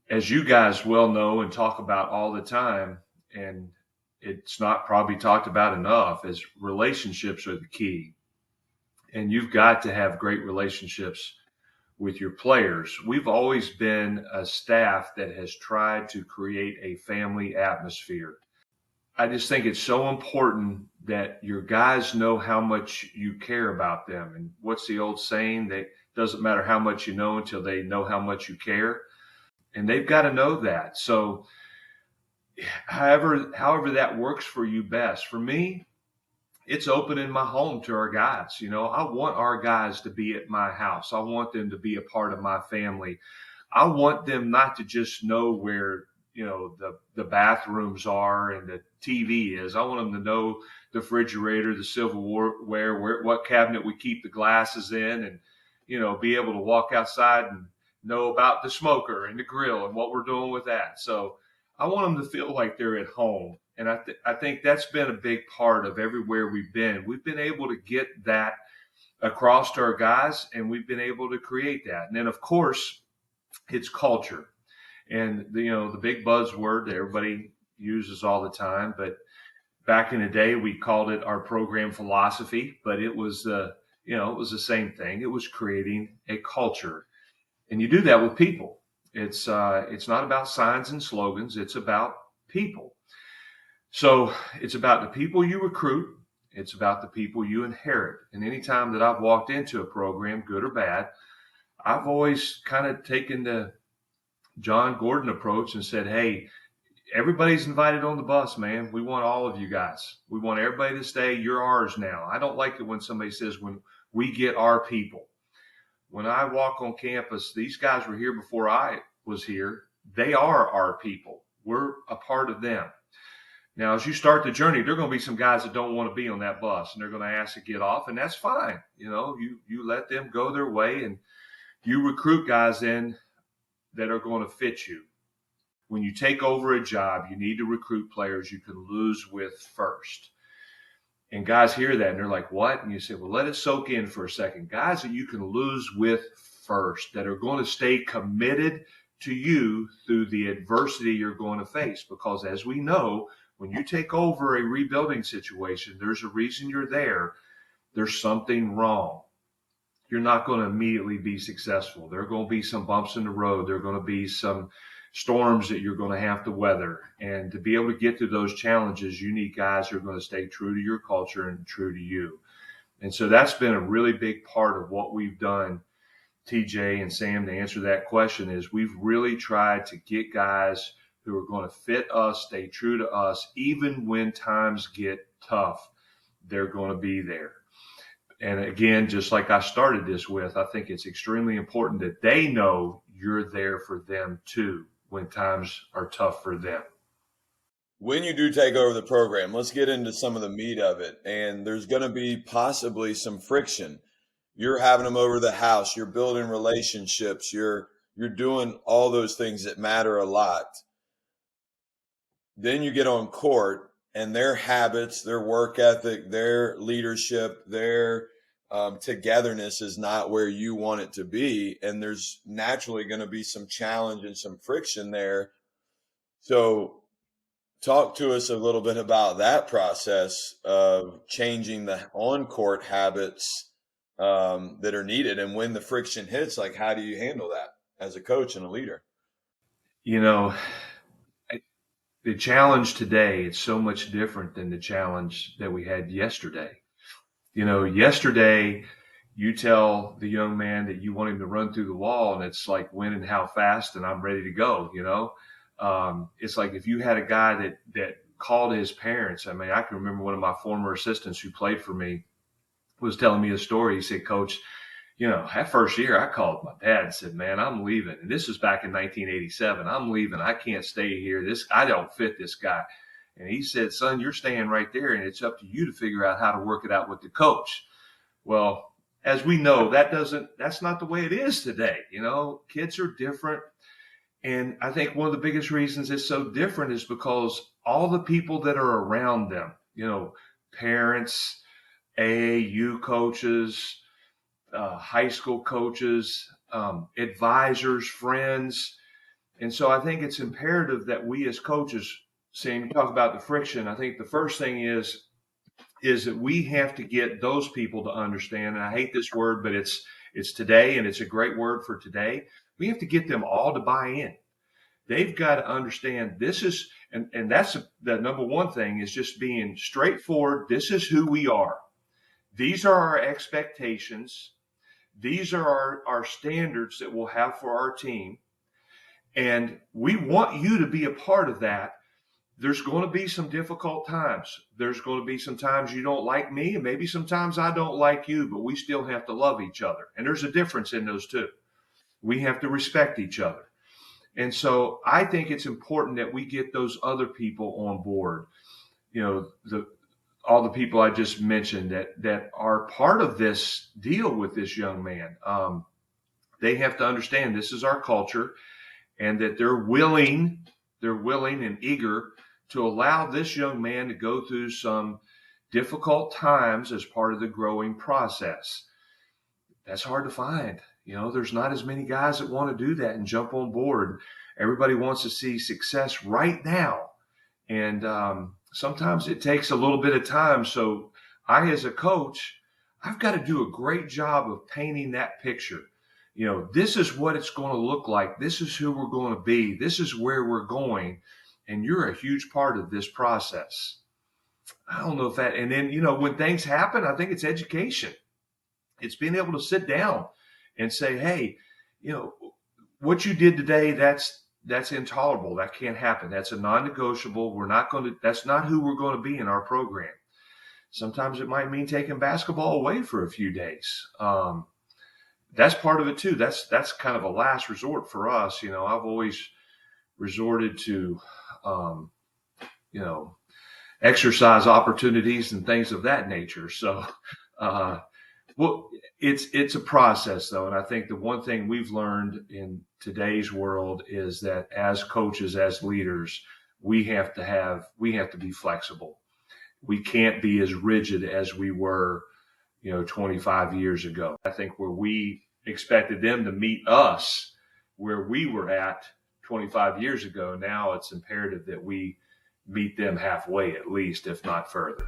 as you guys well know and talk about all the time, and it's not probably talked about enough, is relationships are the key. And you've got to have great relationships with your players. We've always been a staff that has tried to create a family atmosphere. I just think it's so important that your guys know how much you care about them. And what's the old saying? That doesn't matter how much you know until they know how much you care. And they've got to know that. So however that works for you best. For me, it's opening my home to our guys. I want our guys to be at my house. I want them to be a part of my family. I want them not to just know where, the bathrooms are and the TV is. I want them to know the refrigerator, the silverware, what cabinet we keep the glasses in, and, be able to walk outside and know about the smoker and the grill and what we're doing with that. So I want them to feel like they're at home. And I think that's been a big part of everywhere we've been. We've been able to get that across to our guys, and we've been able to create that. And then, of course, it's culture. And, the big buzzword that everybody uses all the time. But back in the day, we called it our program philosophy. But it was, it was the same thing. It was creating a culture. And you do that with people. It's not about signs and slogans. It's about people. So it's about the people you recruit. It's about the people you inherit. And anytime that I've walked into a program, good or bad, I've always kind of taken the John Gordon approach and said, hey, everybody's invited on the bus, man. We want all of you guys. We want everybody to stay. You're ours now. I don't like it when somebody says, when we get our people. When I walk on campus, these guys were here before I was here. They are our people. We're a part of them. Now, as you start the journey, there are going to be some guys that don't want to be on that bus, and they're going to ask to get off, and that's fine. You let them go their way, and you recruit guys in that are going to fit you. When you take over a job, you need to recruit players you can lose with first. And guys hear that, and they're like, what? And you say, well, let it soak in for a second. Guys that you can lose with first, that are going to stay committed to you through the adversity you're going to face. Because as we know, when you take over a rebuilding situation, there's a reason you're there. There's something wrong. You're not going to immediately be successful. There are going to be some bumps in the road. There are going to be some storms that you're going to have to weather. And to be able to get through those challenges, you need guys who are going to stay true to your culture and true to you. And so that's been a really big part of what we've done, TJ and Sam, to answer that question, is we've really tried to get guys who are going to fit us, stay true to us, even when times get tough. They're going to be there. And again, just like I started this with, I think it's extremely important that they know you're there for them too when times are tough for them. When you do take over the program, let's get into some of the meat of it. And there's going to be possibly some friction. You're having them over the house. You're building relationships. You're doing all those things that matter a lot. Then you get on court, and their habits, their work ethic, their leadership, their togetherness is not where you want it to be. And there's naturally going to be some challenge and some friction there. So talk to us a little bit about that process of changing the on-court habits that are needed. And when the friction hits, like, how do you handle that as a coach and a leader? The challenge today, it's so much different than the challenge that we had yesterday. Yesterday you tell the young man that you want him to run through the wall, and it's like, when and how fast, and I'm ready to go. It's like if you had a guy that called his parents. I mean, I can remember one of my former assistants who played for me was telling me a story. He said, Coach, that first year I called my dad and said, man, I'm leaving. And this was back in 1987. I'm leaving. I can't stay here. I don't fit this guy. And he said, son, you're staying right there, and it's up to you to figure out how to work it out with the coach. Well, as we know, that's not the way it is today. Kids are different. And I think one of the biggest reasons it's so different is because all the people that are around them, parents, AAU coaches, high school coaches, advisors, friends, And so I think it's imperative that we as coaches, Sam, you talk about the friction. I think the first thing is that we have to get those people to understand, and I hate this word, but it's today, and it's a great word for today. We have to get them all to buy in. They've got to understand this is, and that's the number one thing, is just being straightforward. This is who we are. These are our expectations. These are our standards that we'll have for our team. And we want you to be a part of that. There's going to be some difficult times. There's going to be some times you don't like me, and maybe sometimes I don't like you, but we still have to love each other. And there's a difference in those two. We have to respect each other. And so I think it's important that we get those other people on board. All the people I just mentioned that are part of this deal with this young man. They have to understand this is our culture, and that they're willing and eager to allow this young man to go through some difficult times as part of the growing process. That's hard to find. There's not as many guys that want to do that and jump on board. Everybody wants to see success right now. And sometimes it takes a little bit of time. So I, as a coach, I've got to do a great job of painting that picture. This is what it's going to look like. This is who we're going to be. This is where we're going. And you're a huge part of this process. I don't know if that, and then, when things happen, I think it's education. It's being able to sit down and say, hey, what you did today, that's intolerable. That can't happen. That's a non-negotiable. That's not who we're going to be in our program. Sometimes it might mean taking basketball away for a few days. That's part of it too. That's kind of a last resort for us. I've always resorted to, exercise opportunities and things of that nature. So, well, it's a process though. And I think the one thing we've learned in today's world is that as coaches, as leaders, we have to be flexible. We can't be as rigid as we were, 25 years ago. I think where we expected them to meet us where we were at 25 years ago, now it's imperative that we meet them halfway at least, if not further.